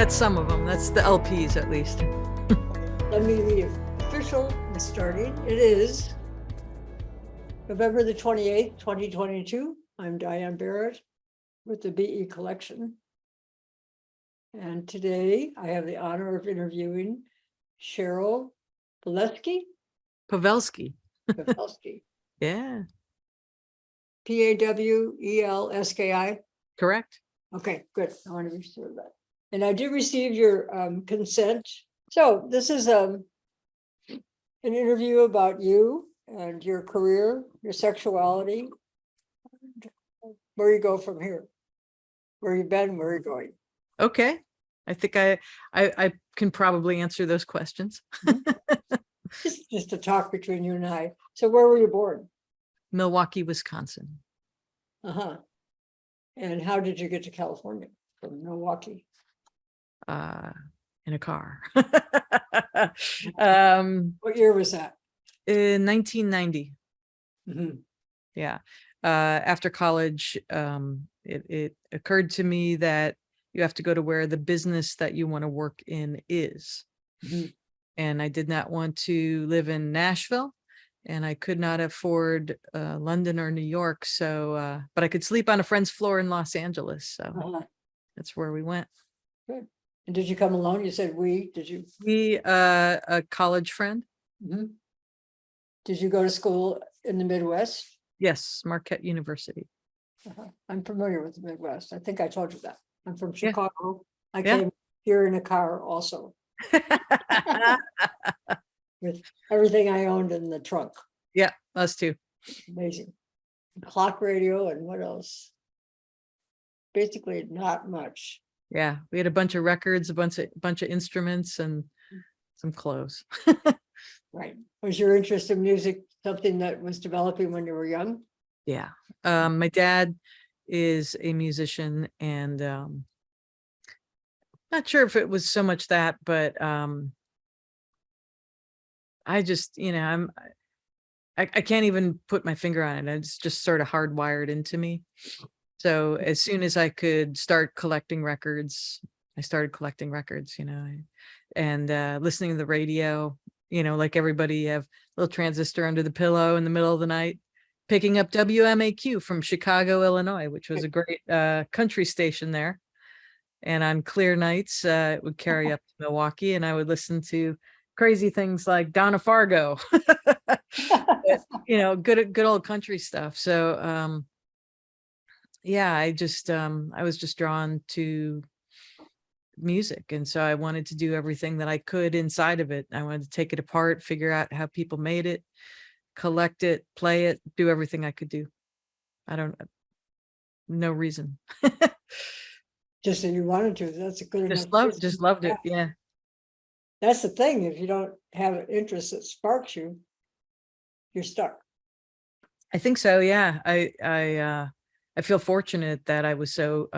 That's some of them. That's the LPs at least. Let me be official and starting. It is November the 28th, 2022. I'm Diane Barrett with the BE Collection. And today I have the honor of interviewing Cheryl Pawelski. Pawelski. Pawelski. Yeah, Pawelski. correct. Okay, good. I want to be sure of that. And I did receive your consent. So this is an interview about you and your career, your sexuality, where you go from here, where you've been, where you're going. Okay. I think I can probably answer those questions. Just a talk between you and I. So where were you born? Milwaukee, Wisconsin. Uh-huh. And how did you get to California from Milwaukee? In a car. What year was that? In 1990. Mhm. Yeah. After college, it occurred to me that you have to go to where the business that you want to work in is. Mhm. And I did not want to live in Nashville, and I could not afford London or New York. So, but I could sleep on a friend's floor in Los Angeles. So Uh-huh. that's where we went. Good. And did you come alone? You said we, did you? We, a college friend. Mhm. Did you go to school in the Midwest? Yes, Marquette University. Uh-huh. I'm familiar with the Midwest. I think I told you that. I'm from Yeah. Chicago. I Yeah. came here in a car also with everything I owned in the trunk. Yeah, us too. Amazing. Clock radio and what else? Basically not much. Yeah, we had a bunch of records, a bunch of instruments, and some clothes. Right. Was your interest in music something that was developing when you were young? Yeah. My dad is a musician, and not sure if it was so much that, but I just, I can't even put my finger on it. It's just sort of hardwired into me. So as soon as I could start collecting records, I started collecting records, and listening to the radio, like everybody, you have a little transistor under the pillow in the middle of the night, picking up WMAQ from Chicago, Illinois, which was a great country station there. And on clear nights, it would carry up to Milwaukee, and I would listen to crazy things like Donna Fargo, but, good old country stuff. So, yeah, I was just drawn to music. And so I wanted to do everything that I could inside of it. I wanted to take it apart, figure out how people made it, collect it, play it, do everything I could do. No reason. Just that you wanted to. That's a good enough reason. Just loved it. Yeah. That's the thing. If you don't have an interest that sparks you, you're stuck. I think so. Yeah. I feel fortunate that I was so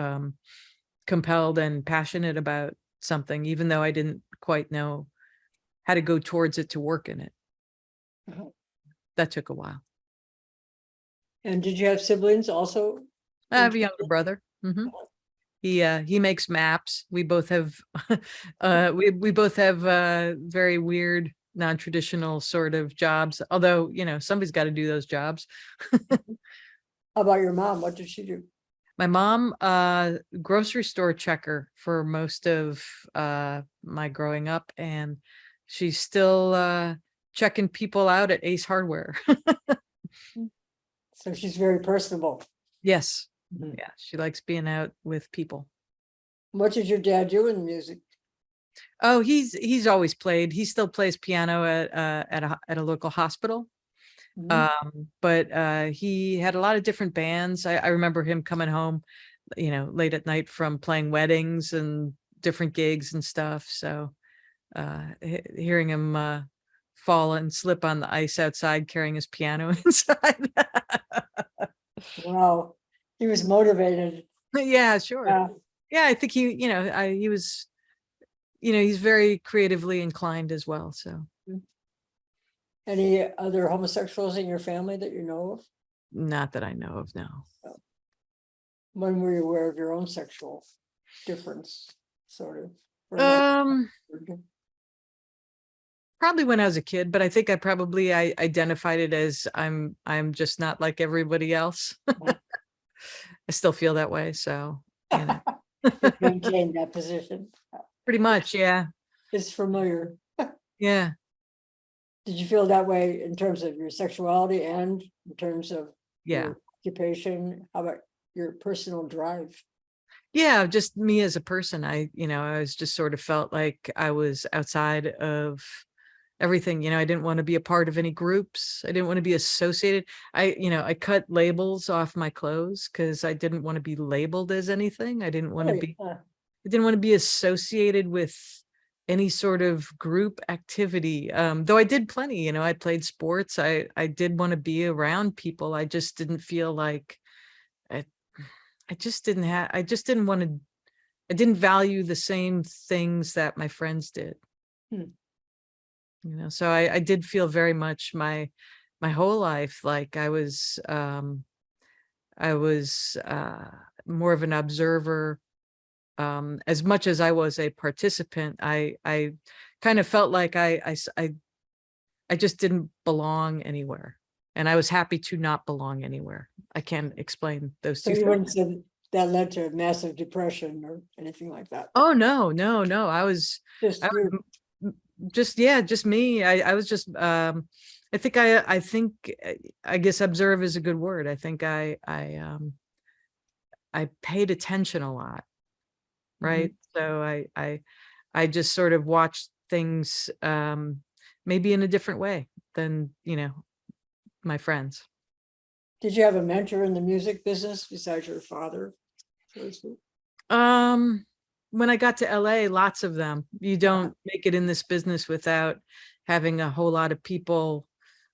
compelled and passionate about something, even though I didn't quite know how to go towards it to work in it. Uh-huh. That took a while. And did you have siblings also? I have a younger brother. Mm-hmm. He makes maps. We both have we both have very weird, non-traditional sort of jobs, although somebody's got to do those jobs. How about your mom? What did she do? My mom, grocery store checker for most of my growing up, and she's still checking people out at Ace Hardware. So she's very personable. Yes. Mhm. Yeah, she likes being out with people. What did your dad do in music? Oh, he's always played. He still plays piano at a local hospital. But he had a lot of different bands. I remember him coming home, late at night from playing weddings and different gigs and stuff. So hearing him fall and slip on the ice outside carrying his piano inside. Wow, he was motivated. Yeah, sure. Yeah, I think he was, he's very creatively inclined as well. So. Any other homosexuals in your family that you know of? Not that I know of, no. When were you aware of your own sexual difference, sort of? For like, Probably when I was a kid, but I think I identified it as I'm just not like everybody else. I still feel that way, so you know. maintain that position. Pretty much, yeah. It's familiar. Yeah. Did you feel that way in terms of your sexuality and in terms of Yeah. your occupation? How about your personal drive? Yeah, just me as a person. I was just sort of felt like I was outside of everything. I didn't want to be a part of any groups. I didn't want to be associated. I cut labels off my clothes because I didn't want to be labeled as anything. I didn't want to Really? be associated with any sort of group activity. Though I did plenty, I played sports. I did want to be around people. I just didn't feel like I, I just didn't want to, I didn't value the same things that my friends did. Hmm. So I did feel very much my whole life like I was more of an observer. As much as I was a participant, I kind of felt like I just didn't belong anywhere, and I was happy to not belong anywhere. I can't explain those So two you things. wouldn't say that led to massive depression or anything like that? Oh no, no, no. I was Just you. just me. I was just I think I guess observe is a good word. I think I paid attention a lot, right? So I just sort of watched things maybe in a different way than my friends. Did you have a mentor in the music business besides your father? When I got to LA, lots of them. You don't make it in this business without having a whole lot of people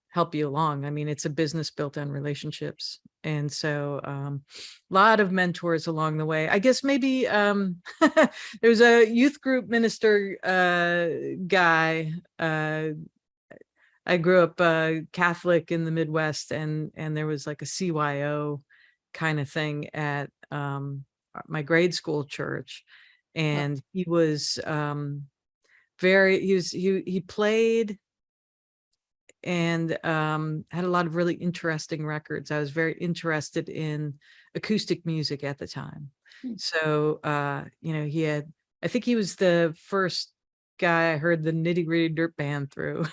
help you along. I mean, it's a business built on relationships. And so a lot of mentors along the way. I guess maybe there's a youth group minister guy. I grew up Catholic in the Midwest, and there was like a CYO kind of thing at my grade school church. And he was he played and had a lot of really interesting records. I was very interested in acoustic music at the time. So, he had, I think he was the first guy I heard the Nitty Gritty Dirt Band through,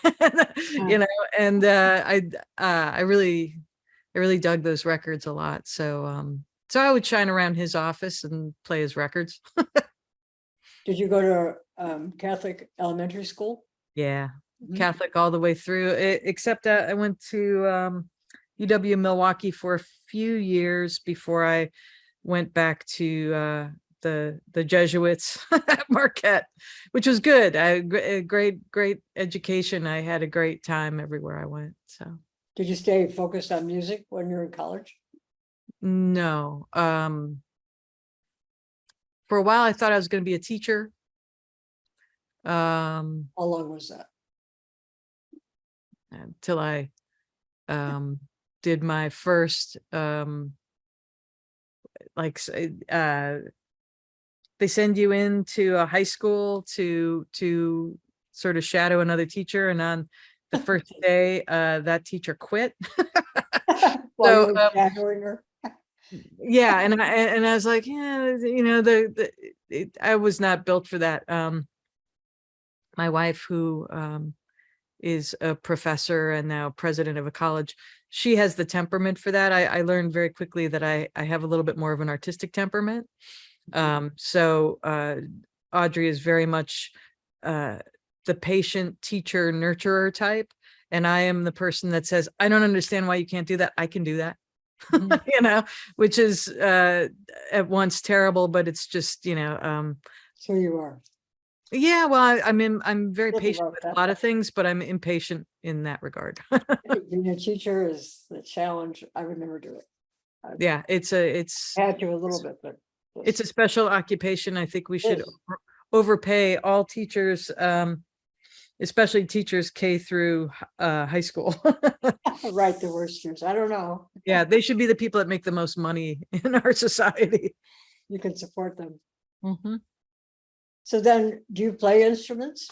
and I really dug those records a lot. So, so I would shine around his office and play his records. Did you go to Catholic elementary school? Yeah. Catholic all the way through, except I went to UW Milwaukee for a few years before I went back to the Jesuits at Marquette, which was good. I great education. I had a great time everywhere I went. So Did you stay focused on music when you were in college? no, for a while I thought I was going to be a teacher. How long was that? Until I did my first they send you into a high school to sort of shadow another teacher, and on the first day that teacher quit. While So you were shadowing her? yeah, and I was like, yeah, I was not built for that. My wife, who is a professor and now president of a college, she has the temperament for that. I learned very quickly that I have a little bit more of an artistic temperament. So Audrey is very much the patient teacher nurturer type, and I am the person that says, I don't understand why you can't do that. I can do that. Which is at once terrible, but it's just So you are. Yeah, well, I'm very Think patient about with that. a lot of things, but I'm impatient in that regard. Being a teacher is the challenge. I would never do it. Yeah, it's I had to a little bit, but a special occupation. I think we should Yes. overpay all teachers, especially teachers K through high school. Right, the worst years. I don't know. Yeah, they should be the people that make the most money in our society. You can support them. Mhm. So then, do you play instruments?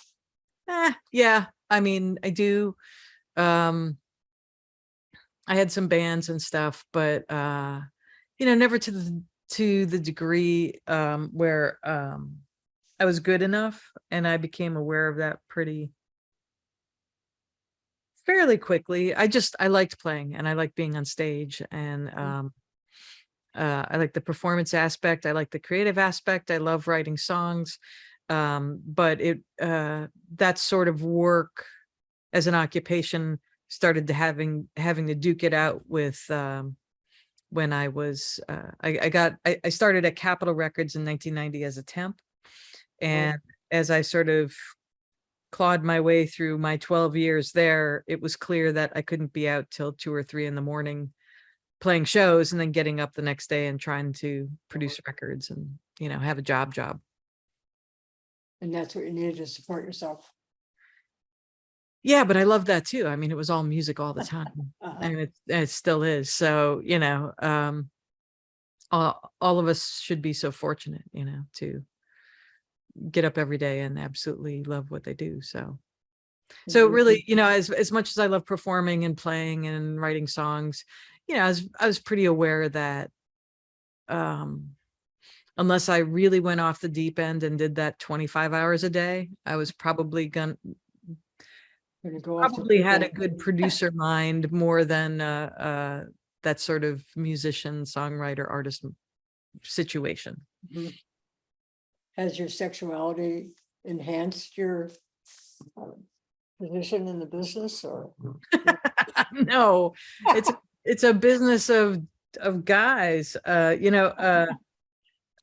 Yeah, I mean, I do. I had some bands and stuff, but never to the degree where I was good enough, and I became aware of that pretty fairly quickly. I liked playing, and I liked being on stage, and I like the performance aspect. I like the creative aspect. I love writing songs. But that sort of work as an occupation started to having to duke it out with when I was I started at Capitol Records in 1990 as a temp, and as I sort of clawed my way through my 12 years there, it was clear that I couldn't be out till 2 or 3 in the morning playing shows and then getting up the next day and trying to produce records and have a job. And that's what you needed to support yourself. Yeah, but I love that too. I mean, it was all music all the time, and it still is. So, all of us should be so fortunate, to get up every day and absolutely love what they do. So really, as much as I love performing and playing and writing songs, I was pretty aware that unless I really went off the deep end and did that 25 hours a day, I was probably had a good producer mind more than that sort of musician, songwriter, artist situation. Has your sexuality enhanced your position in the business, or? No, it's a business of guys.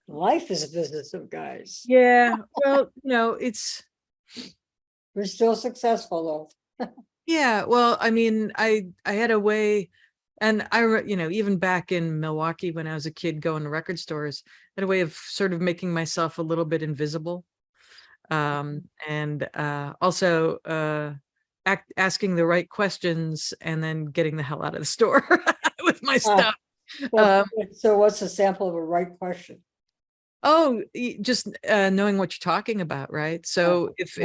Life is a business of guys. Yeah, well, We're still successful though. yeah, well, I mean, I had a way, and even back in Milwaukee when I was a kid going to record stores, I had a way of sort of making myself a little bit invisible. And also asking the right questions and then getting the hell out of the store with my stuff. So what's the sample of a right question? Oh, just knowing what you're talking about, right? So if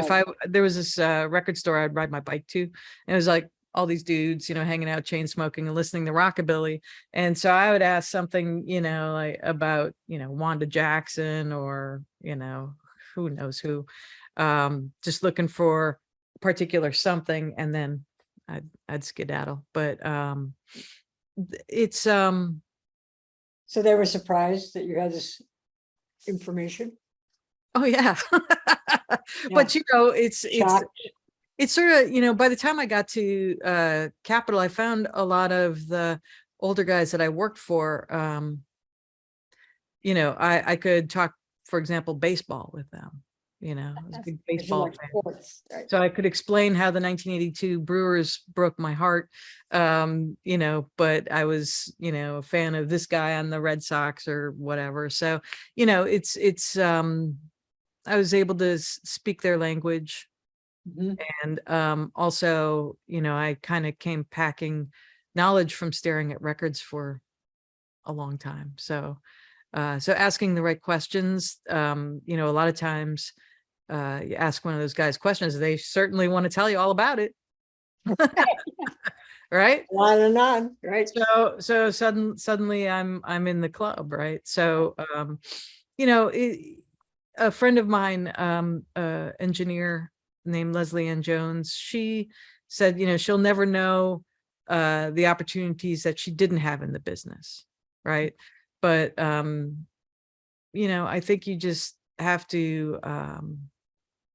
there was this record store I'd ride my bike to, and it was like all these dudes, hanging out, chain smoking and listening to rockabilly. And so I would ask something, like about, Wanda Jackson or, who knows who, just looking for a particular something, and then I'd skedaddle. But it's so they were surprised that you had this information. Oh yeah. But it's sort of, by the time I got to Capitol, I found a lot of the older guys that I worked for. I could talk, for example, baseball with them. I was a big baseball fan. Sports, right? So I could explain how the 1982 Brewers broke my heart. But I was, a fan of this guy on the Red Sox or whatever. So, it's I was able to speak their language. And also, I kind of came packing knowledge from staring at records for a long time. So asking the right questions, a lot of times you ask one of those guys questions, they certainly want to tell you all about it. Right? On and on, right? So suddenly I'm in the club, right? So a friend of mine, engineer named Leslie Ann Jones, she said, she'll never know the opportunities that she didn't have in the business, right? But I think you just have to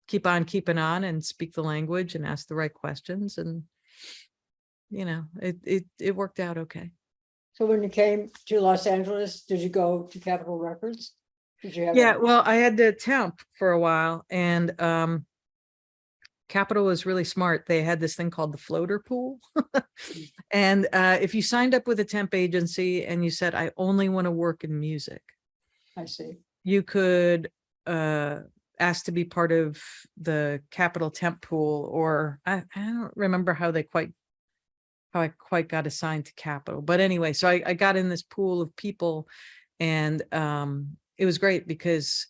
keep on keeping on and speak the language and ask the right questions, and it worked out okay. So when you came to Los Angeles, did you go to Capitol Records? Did you have well, I had to temp for a while, and Capitol was really smart. They had this thing called the floater pool. And if you signed up with a temp agency and you said, I only want to work in music, I see. You could ask to be part of the Capitol temp pool, or I don't remember how I quite got assigned to Capitol. But anyway, so I got in this pool of people, and it was great because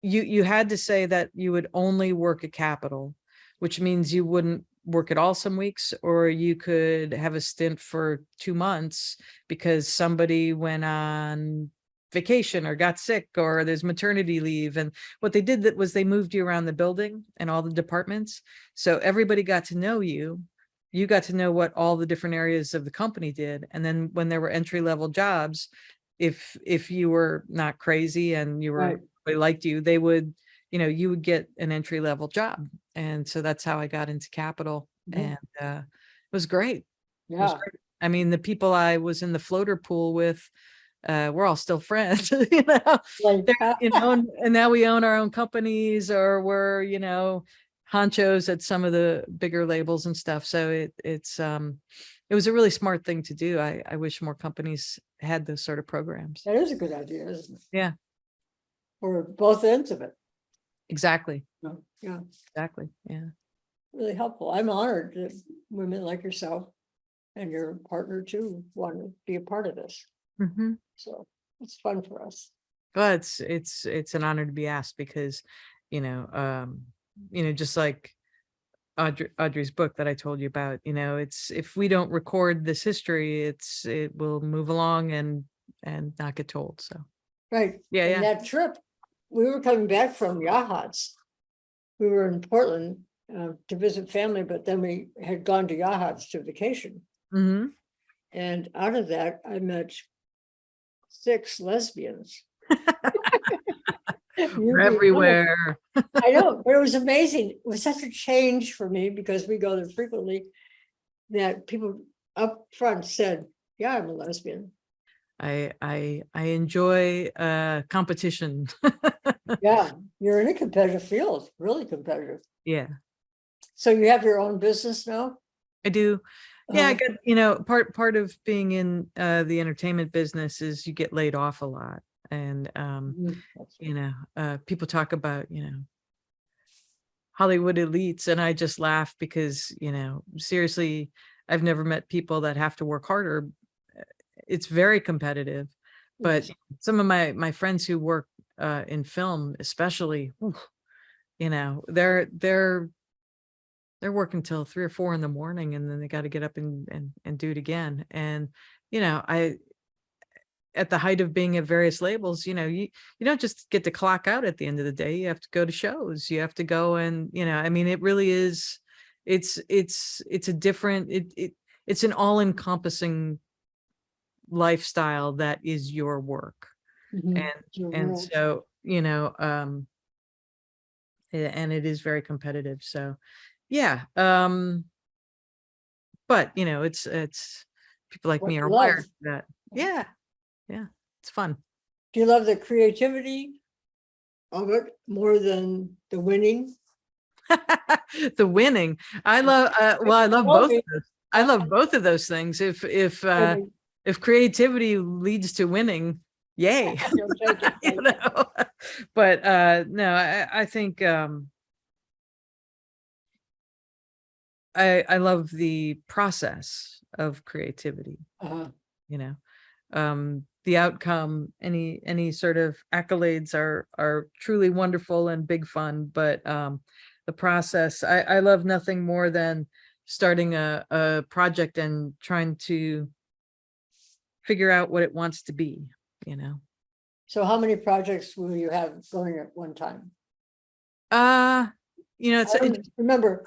you had to say that you would only work at Capitol, which means you wouldn't work at all some weeks, or you could have a stint for 2 months because somebody went on vacation or got sick or there's maternity leave. And what they did that was they moved you around the building and all the departments. So everybody got to know you. You got to know what all the different areas of the company did. And then when there were entry level jobs, if you were not crazy and you Right. were they liked you, they would, you would get an entry level job. And so that's how I got into Capitol. Mhm. And it was great. It was Yeah. great. I mean, the people I was in the floater pool with, we're all still friends, you know, Like, and now we own our own companies, or we're, honchos at some of the bigger labels and stuff. So it was a really smart thing to do. I wish more companies had those sort of programs. that is a good idea, isn't it? Yeah, For both ends of it. exactly. Yeah, Exactly. Yeah. really helpful. I'm honored that women like yourself and your partner too want to be a part of this. Mm-hmm. So it's fun for us. Well, it's an honor to be asked because, just like Audrey's book that I told you about, it's if we don't record this history, it will move along and not get told. So Right. yeah, And yeah. that trip, we were coming back from Yachats. We were in Portland to visit family, but then we had gone to Yachats to vacation. Mm-hmm. And out of that, I met 6 lesbians. We're everywhere. I know, but it was amazing. It was such a change for me because we go there frequently that people up front said, yeah, I'm a lesbian. I enjoy competition. Yeah, you're in a competitive field, really competitive. Yeah, So you have your own business now? I do. Yeah, I Uh, get, part of being in the entertainment business is you get laid off a lot. And people talk about, Hollywood elites, and I just laugh because, seriously, I've never met people that have to work harder. It's very competitive, but yes. some of my friends who work in film, especially, they're working till 3 or 4 in the morning, and then they got to get up and do it again. And I at the height of being at various labels, you don't just get to clock out at the end of the day. You have to go to shows. You have to go and, I mean, it really is, it's a different, it's an all-encompassing lifestyle that is your work. Mhm. And so, and it is very competitive. So yeah. But it's people like What me you are love. wired for that. Yeah. Yeah. It's fun. Do you love the creativity of it more than the winning? The winning. I love I love Well, both of those. I love both of those things. If creativity leads to winning, yay. you'll take it. You know. But no, I think I love the process of creativity, Uh-huh. you know. The outcome, any sort of accolades are truly wonderful and big fun, but the process, I love nothing more than starting a project and trying to figure out what it wants to be, you know. So how many projects will you have going at one time? Uh, it's I don't remember.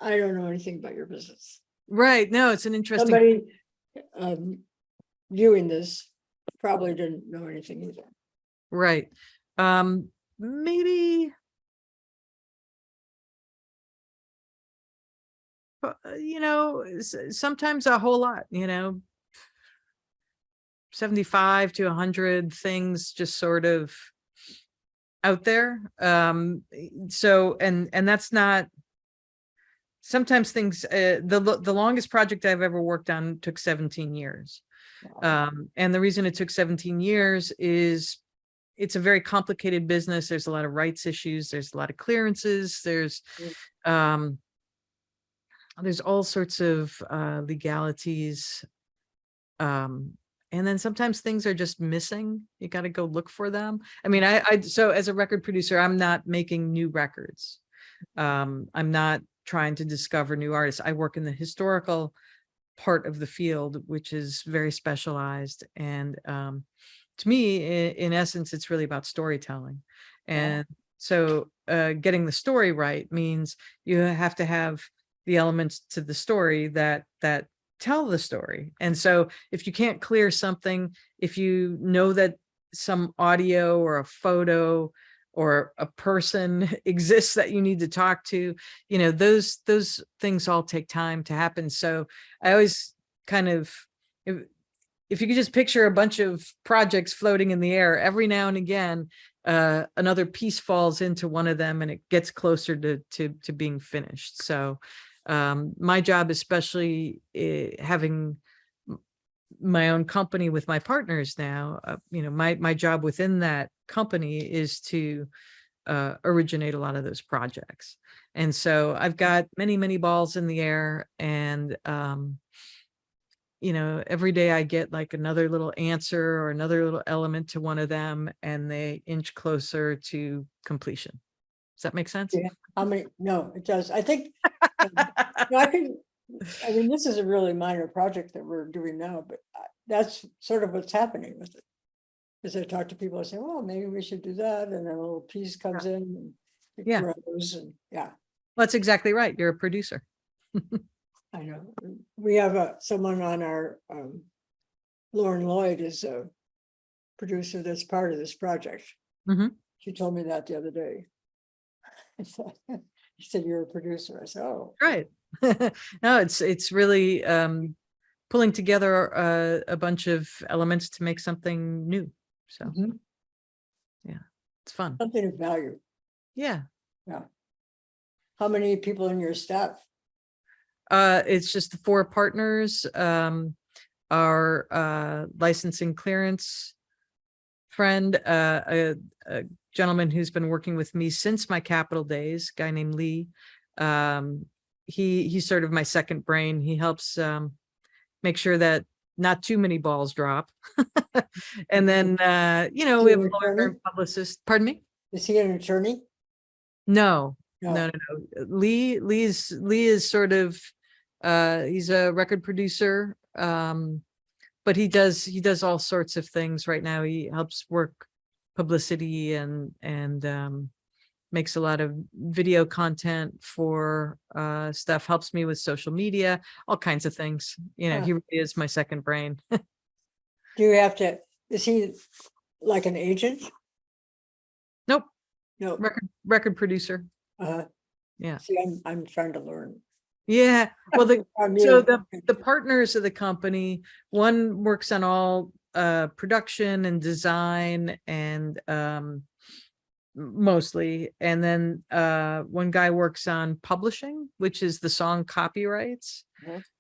I don't know anything about your business. right. No, it's an interesting. Somebody viewing this probably didn't know anything either. Right. Maybe, sometimes a whole lot, 75 to 100 things just sort of out there. So, and that's not, sometimes things, the longest project I've ever worked on took 17 years. And the reason it took 17 years is it's a very complicated business. There's a lot of rights issues. There's a lot of clearances. There's all sorts of legalities. and then sometimes things are just missing. You got to go look for them. I mean, so as a record producer, I'm not making new records. I'm not trying to discover new artists. I work in the historical part of the field, which is very specialized. And to me, in essence, it's really about storytelling. And so getting the story right means you have to have the elements to the story that tell the story. And so if you can't clear something, if you know that some audio or a photo or a person exists that you need to talk to, you know, those things all take time to happen. So I always kind of, if you could just picture a bunch of projects floating in the air, every now and again, another piece falls into one of them and it gets closer to being finished. So my job, especially having my own company with my partners now, you know, my job within that company is to originate a lot of those projects. And so I've got many balls in the air, and you know, every day I get like another little answer or another little element to one of them, and they inch closer to completion. Does that make sense? Yeah. How many? No, it does. I think no, I mean, this is a really minor project that we're doing now, but that's sort of what's happening with it. As I talk to people, I say, well, maybe we should do that. And then a little piece comes in and it grows, and Well, that's exactly right. You're a producer. I know. We have someone on our, Lauren Lloyd is a producer that's part of this project. Mhm. She told me that the other day. She said, you're a producer. I said, oh. Right. No, it's really pulling together a bunch of elements to make something new. So yeah, it's fun. Something of value. Yeah. Yeah. How many people in your staff? It's just the 4 partners, our licensing clearance friend, a gentleman who's been working with me since my Capital days, a guy named Lee. He's sort of my second brain. He helps make sure that not too many balls drop. And then you know, we have a lawyer and publicist. Pardon me? Is he an attorney? No. Lee is sort of he's a record producer, but he does all sorts of things right now. He helps work publicity and makes a lot of video content for stuff, helps me with social media, all kinds of things. You know, he really is my second brain. Do you have to, is he like an agent? Nope. No. Record producer. Yeah. See, I'm trying to learn. Yeah. Well, so the partners of the company, one works on all production and design and mostly, and then one guy works on publishing, which is the song copyrights,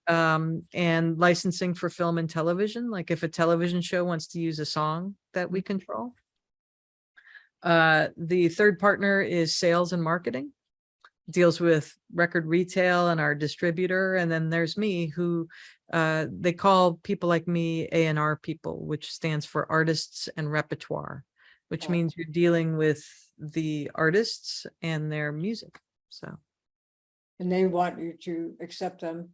and licensing for film and television. Like if a television show wants to use a song that we control. The third partner is sales and marketing, deals with record retail and our distributor. And then there's me, who they call people like me A&R people, which stands for artists and repertoire, which means you're dealing with the artists and their music. So, and they want you to accept them.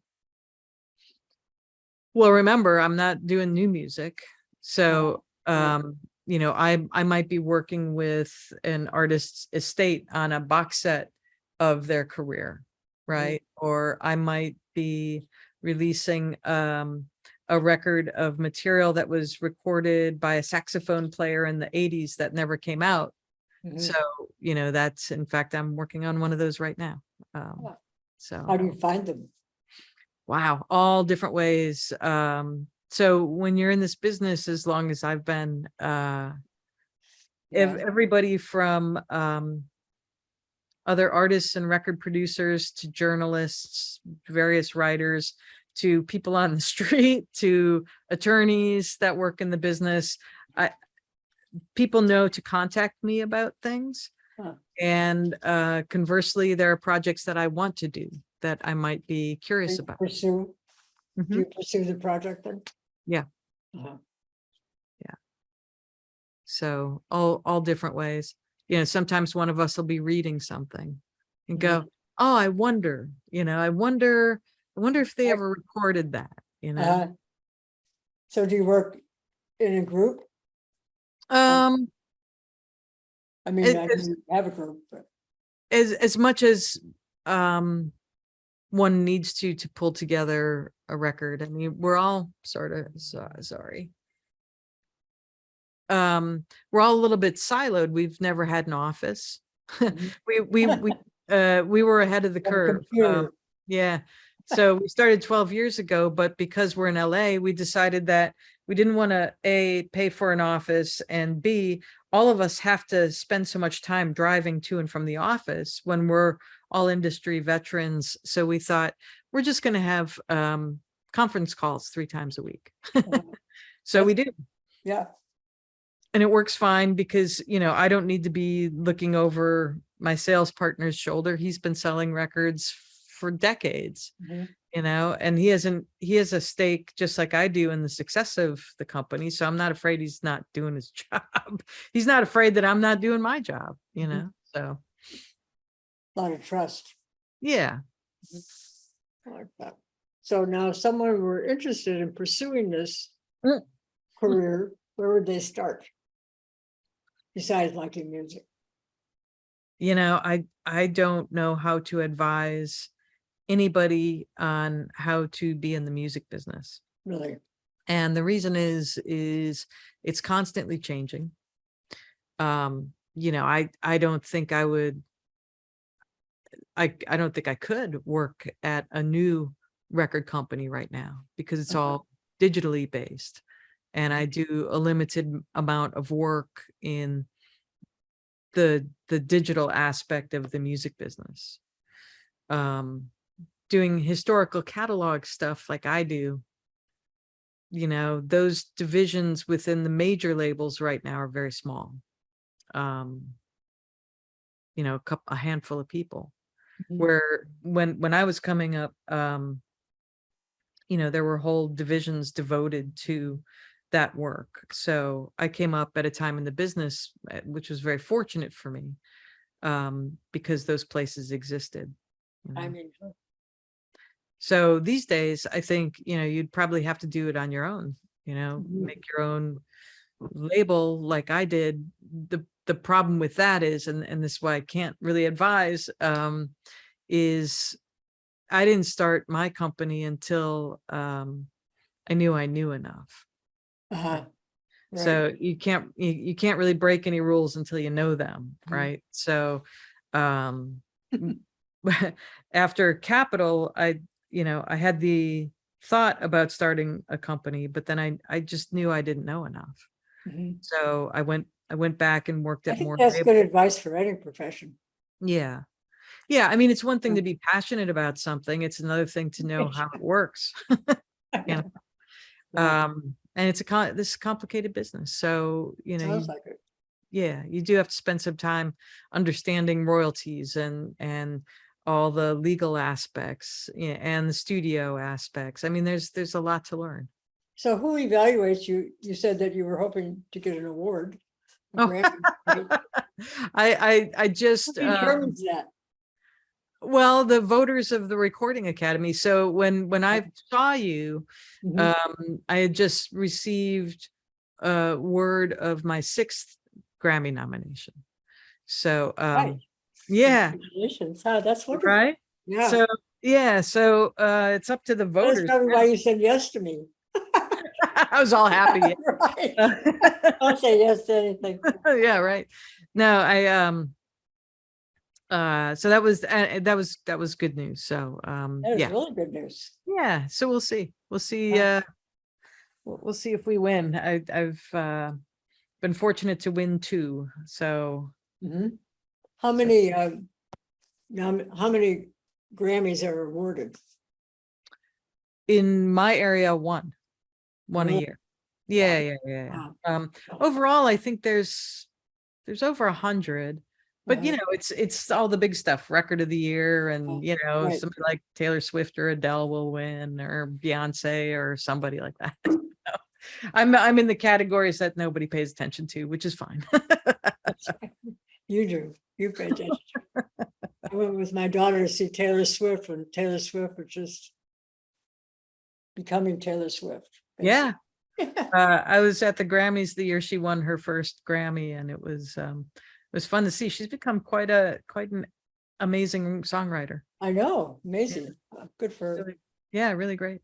Well, remember, I'm not doing new music. So, you know, I might be working with an artist's estate on a box set of their career, right? Or I might be releasing a record of material that was recorded by a saxophone player in the 80s that never came out. So, you know, that's, in fact, I'm working on one of those right now. So how do you find them? Wow, all different ways. So when you're in this business, as long as I've been, everybody from other artists and record producers to journalists, various writers, to people on the street, to attorneys that work in the business, people know to contact me about things. And conversely, there are projects that I want to do that I might be curious about. Do you pursue the project then? Yeah. So all different ways. You know, sometimes one of us will be reading something and go, oh, I wonder, I wonder if they ever recorded that, So do you work in a group? Um, I mean, I as, didn't have a group, but as much as one needs to pull together a record. I mean, we're all sort of sorry. We're all a little bit siloed. We've never had an office. We were ahead of the curve. Yeah. So we started 12 years ago, but because we're in LA, we decided that we didn't want to A, pay for an office, and B, all of us have to spend so much time driving to and from the office when we're all industry veterans. So we thought we're just going to have conference calls 3 times a week. So we do. Yeah. And it works fine because, I don't need to be looking over my sales partner's shoulder. He's been selling records for decades, and he has a stake just like I do in the success of the company. So I'm not afraid he's not doing his job. He's not afraid that I'm not doing my job, so. A lot of trust. Yeah. I like that. So now if someone were interested in pursuing this career, where would they start? Besides liking music. I don't know how to advise anybody on how to be in the music business. Really? And the reason is it's constantly changing. I don't think I would, I don't think I could work at a new record company right now because it's all digitally based. And I do a limited amount of work in the digital aspect of the music business. Doing historical catalog stuff like I do, those divisions within the major labels right now are very small. A handful of people. Where when I was coming up, there were whole divisions devoted to that work. So I came up at a time in the business, which was very fortunate for me, because those places existed. I mean, so these days, I think, you'd probably have to do it on your own, make your own label like I did. The problem with that is, and this is why I can't really advise, is I didn't start my company until I knew enough. right. So you can't really break any rules until you know them, right? So after Capital, I had the thought about starting a company, but then I just knew I didn't know enough. So I went back and worked I at think more that's good advice for any profession. Yeah. I mean, it's one thing to be passionate about something. It's another thing to know how it works. And it's this complicated business. So, Sounds like it. You do have to spend some time understanding royalties and all the legal aspects, and the studio aspects. I mean, there's a lot to learn. So who evaluates you? You said that you were hoping to get an award. Grammy, right? I just Who determines that? Well, the voters of the Recording Academy. So when I saw you, I had just received word of my 6th Grammy nomination. So yeah, congratulations. That's wonderful. right. Yeah. So it's up to the voters. That's probably why you said yes to me. I was all happy. Right. I'll say yes to anything. Yeah, right. No, so that was good news. So That was really good news. Yeah, so we'll see we'll see if we win. I've been fortunate to win 2. So how many Grammys are awarded in my area? One a year. Yeah. Wow. Overall, I think there's over 100. But it's all the big stuff, record of the year, and somebody like Taylor Swift or Adele will win, or Beyonce or somebody like that. I'm in the categories that nobody pays attention to, which is fine. You do, you pay attention. I went with my daughter to see Taylor Swift when Taylor Swift was just becoming Taylor Swift. Yeah. basically. I was at the Grammys the year she won her first Grammy, and it was fun to see. She's become quite an amazing songwriter. I know, amazing. Good for her. Really, yeah, really great.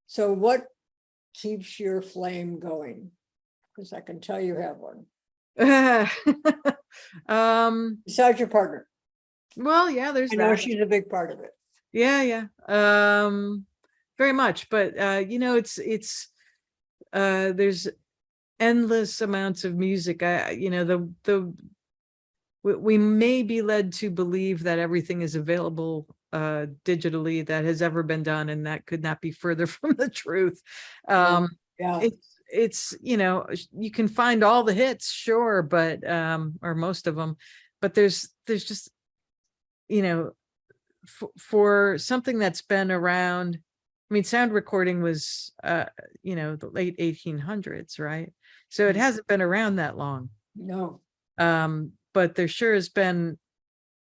So what keeps your flame going? Because I can tell you have one. Besides your partner. Well, yeah, there's I know that. she's a big part of it. Yeah. Very much, but there's endless amounts of music. We may be led to believe that everything is available digitally that has ever been done, and that could not be further from the truth. Yeah. It's you can find all the hits, sure, but or most of them, but there's just for something that's been around. I mean, sound recording was the late 1800s, right? So it hasn't been around that long. No. But there sure has been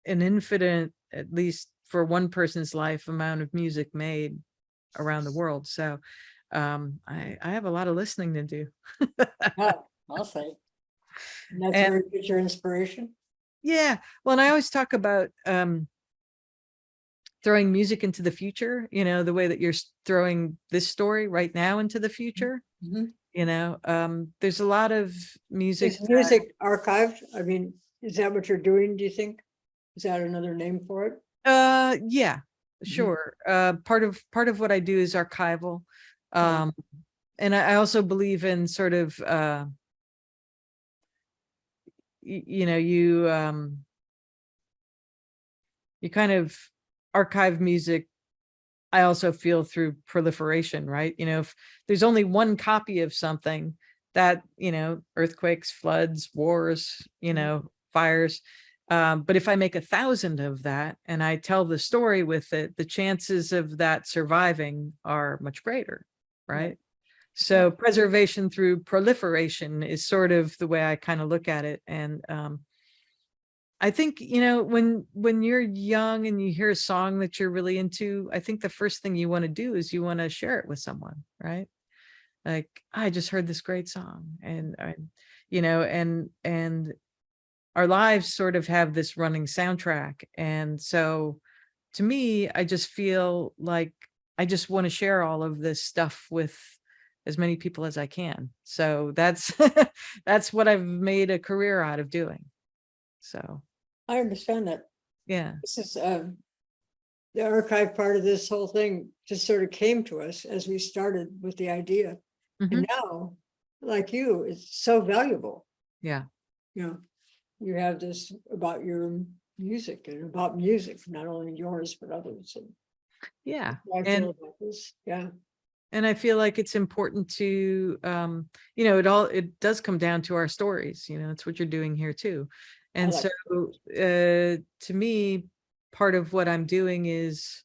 an infinite, at least for one person's life, amount of music made around the world. So I have a lot of listening to do. Yeah, I'll say. And that's And where you get your inspiration. yeah, well, and I always talk about throwing music into the future, the way that you're throwing this story right now into the future. Mhm. There's a lot of music. Is music archived? I mean, is that what you're doing, do you think? Is that another name for it? Yeah, sure. Part of what I do is archival. And I also believe in sort of you kind of archive music. I also feel through proliferation, right? If there's only one copy of something, that earthquakes, floods, wars, fires, but if I make 1,000 of that and I tell the story with it, the chances of that surviving are much greater, right? So preservation through proliferation is sort of the way I kind of look at it. And I think, when you're young and you hear a song that you're really into, I think the first thing you want to do is you want to share it with someone, right? Like, I just heard this great song, and and our lives sort of have this running soundtrack. And so to me, I just feel like I just want to share all of this stuff with as many people as I can. So that's that's what I've made a career out of doing. So I understand that. yeah. This is the archive part of this whole thing just sort of came to us as we started with the idea. Mhm. And now, like you, it's so valuable. Yeah. You have this about your music and about music, not only yours, but others. And Yeah. I feel about this. Yeah. And I feel like it's important to it does come down to our stories. It's what you're doing here too. And like so to me, part of what I'm doing is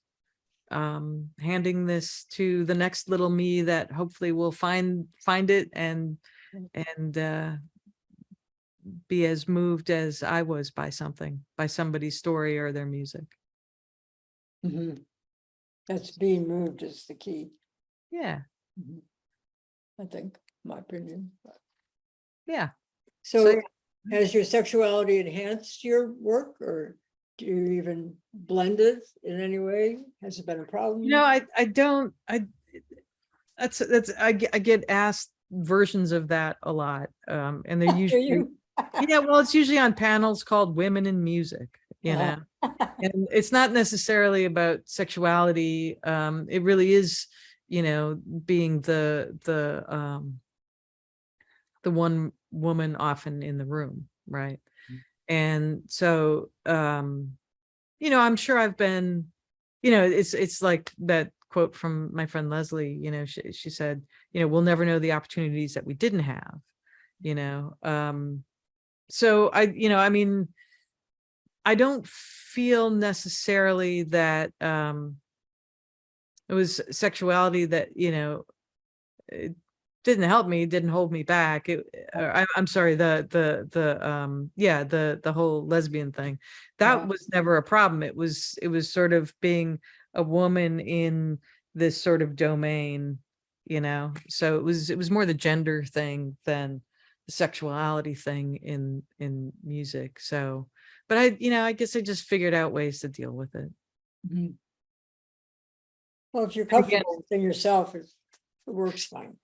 handing this to the next little me that hopefully will find it and be as moved as I was by somebody's story or their music. Mhm. That's being moved is the key. Yeah. I think, my opinion. Yeah. So has your sexuality enhanced your work, or do you even blend it in any way? Has it been a problem? I don't, I get asked versions of that a lot. And they're Do usually, you? yeah, well, it's usually on panels called Women in Music, and it's not necessarily about sexuality. It really is, being the one woman often in the room, right? And so I'm sure I've been, it's like that quote from my friend Leslie. She said, we'll never know the opportunities that we didn't have. So I mean, I don't feel necessarily that it was sexuality that it didn't help me, didn't hold me back. I'm sorry, yeah, the whole lesbian thing, that Yeah. was never a problem. It was sort of being a woman in this sort of domain, so it was more the gender thing than the sexuality thing in music. So, but I guess I just figured out ways to deal with it. Mhm. Well, if you're Again, comfortable within yourself, it works fine.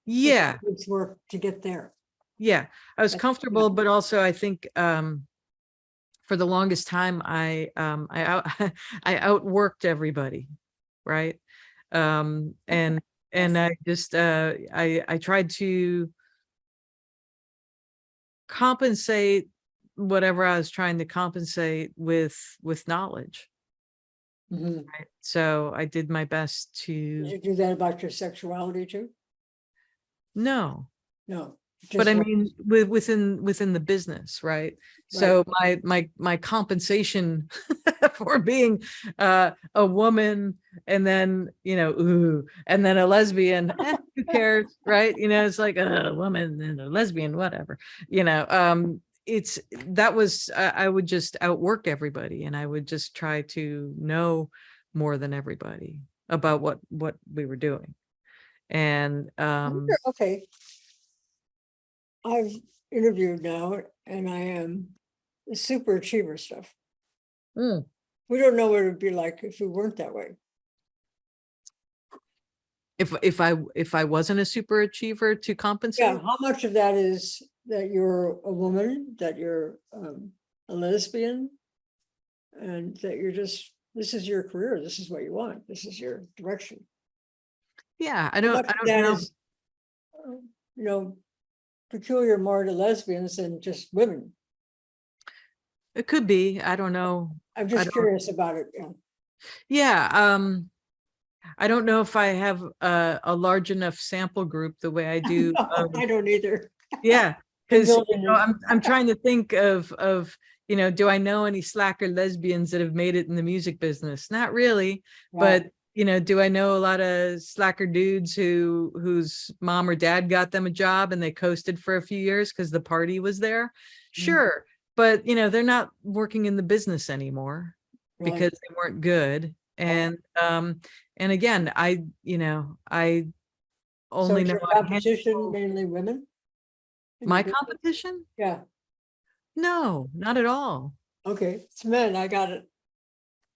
yeah, It's work to get there. yeah, I was That's- comfortable, but also I think for the longest time I outworked everybody, right? And I just I tried to compensate whatever I was trying to compensate with knowledge. Mhm. Right? So I did my best Did to you do that about your sexuality too? no, No, but just I what, mean within the business, right? right. So my compensation for being a woman, and then ooh, and then a lesbian, who cares, right? It's like a woman and a lesbian, whatever. It's that was I would just outwork everybody, and I would just try to know more than everybody about what we were doing. And Okay, I've interviewed now and I am the super achiever stuff. mm, We don't know what it would be like if we weren't that way. if I wasn't a super achiever to Yeah, compensate. how much of that is that you're a woman, that you're a lesbian, and that you're just, this is your career, this is what you want, this is your direction. Yeah, I How don't much I of don't that know. is, you know, peculiar more to lesbians than just women? It could be. I don't know. I'm I just don't. curious about it. Yeah. Yeah. I don't know if I have a large enough sample group the way I do. No, I don't either. Yeah, I'm because building it. I'm trying to think of do I know any slacker lesbians that have made it in the music business? Not really, Yeah. but do I know a lot of slacker dudes whose mom or dad got them a job and they coasted for a few years because the party was there? Mm, Sure, but they're not working in the business anymore right. because they weren't good. Right. And again, I So only is know your a competition handful. mainly women in your My business? competition? Yeah. No, not at all. Okay. It's men. I got it.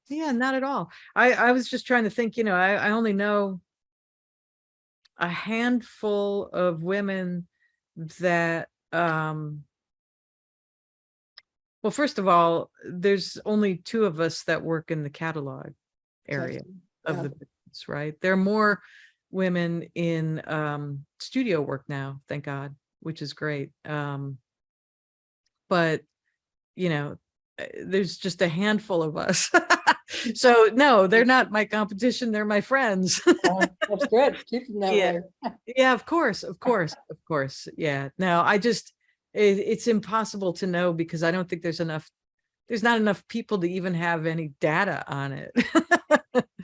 Yeah, not at all. I was just trying to think, I only know a handful of women that well, first of all, there's only two of us that work in the catalog area of Yeah. the business, right? There are more women in studio work now, thank God, which is great. But there's just a handful of us. So no, they're not my competition, they're my friends. That's good. Keep them that Yeah. way. Yeah, of course, of course, of course. Yeah. No, it's impossible to know because I don't think there's not enough people to even have any data on it.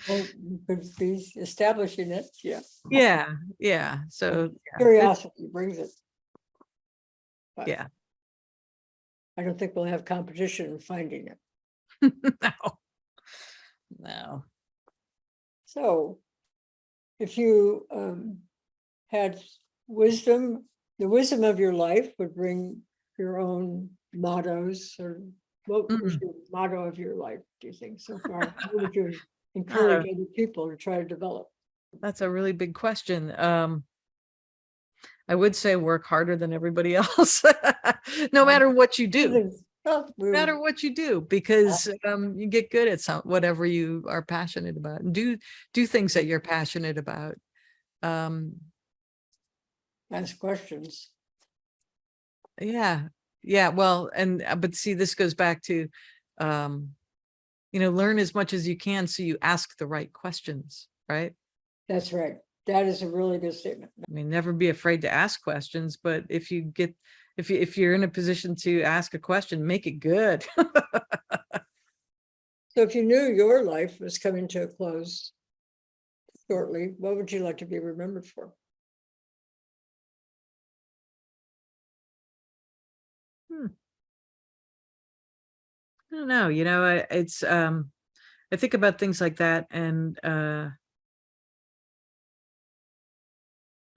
Well, you could be establishing it. Yeah. Yeah, yeah. So Curiosity brings it. But yeah. I don't think we'll have competition in finding it. No. No. So if you had wisdom, the wisdom of your life would bring your own mottos, or what was Mm. your motto of your life, do you think, so far? What would you Uh, encourage other people to try to develop? that's a really big question. I would say work harder than everybody else, no matter what you do. Oh, No matter what you do, because you get good at whatever you are passionate about, and do things that you're passionate about. Um, ask questions. yeah, yeah. Well, and but see, this goes back to, learn as much as you can so you ask the right questions, right? That's right. That is a really good statement. I mean, never be afraid to ask questions, but if you're in a position to ask a question, make it good. So if you knew your life was coming to a close shortly, what would you like to be remembered for? don't know, it's, I think about things like that, and,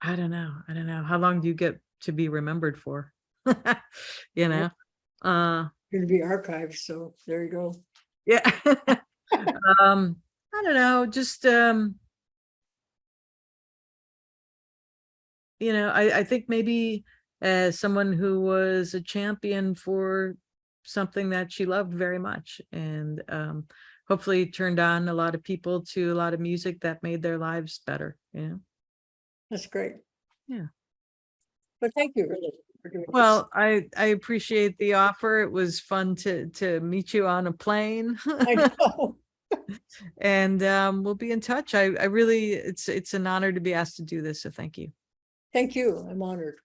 I don't know. I don't know. How long do you get to be remembered for? You Yeah. know? Uh, Going to be archived, so there you go. yeah. I don't know, just, I think maybe as someone who was a champion for something that she loved very much, and, hopefully turned on a lot of people to a lot of music that made their lives better, That's great. Yeah. But thank you really for doing this. Well, I appreciate the offer. It was fun to meet you on a plane. I know. And we'll be in touch. I really, it's an honor to be asked to do this, so thank you. Thank you. I'm honored.